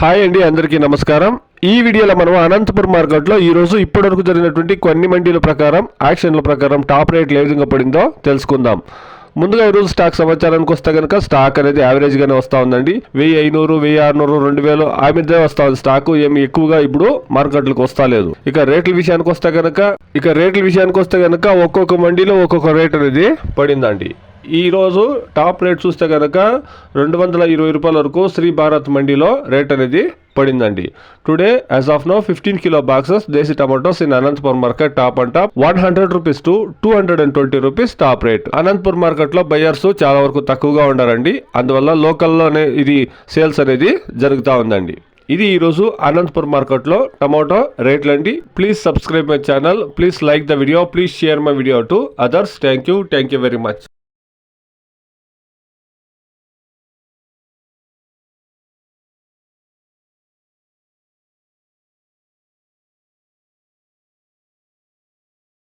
Hi అండి, అందరికీ నమస్కారం. ఈ వీడియోలో మనం అనంతపురం మార్కెట్లో ఈరోజు ఇప్పటివరకు జరిగినటువంటి కొన్ని మండీల ప్రకారం యాక్షన్ల ప్రకారం టాప్ రేట్లు ఏ విధంగా పడిందో తెలుసుకుందాం. ముందుగా ఈరోజు స్టాక్ సమాచారానికి వస్తే కనుక స్టాక్ అనేది యావరేజ్గానే వస్తూ ఉందండి. 1500, 1600, 2000 ఆ మధ్య వస్తూ ఉంది. స్టాక్ ఏమి ఎక్కువగా ఇప్పుడు మార్కెట్లకు వస్తా లేదు. ఇక రేట్ల విషయానికి వస్తే కనుక ఒక్కొక్క మండీలో ఒక్కొక్క రేట్ అనేది పడిందండి. ఈ రోజు టాప్ రేట్ చూస్తే కనుక 220 రూపాయల వరకు శ్రీ భారత్ మండీలో రేట్ అనేది పడిందండి. Today as of now 15 kilo boxes దేశీ tomatoes in Anantapur market top and top 100 rupees to 220 rupees top rate. Anantapur market లో బయర్స్ చాలా వరకు తక్కువగా ఉండారండి. అందువల్ల లోకల్లోనే ఇది సేల్స్ అనేది జరుగుతూ ఉందండి. ఇది ఈరోజు అనంతపురం మార్కెట్లో టమాటో రేట్లు అండి. Please subscribe my channel, please like the video, please share my video to others. Thank you very much.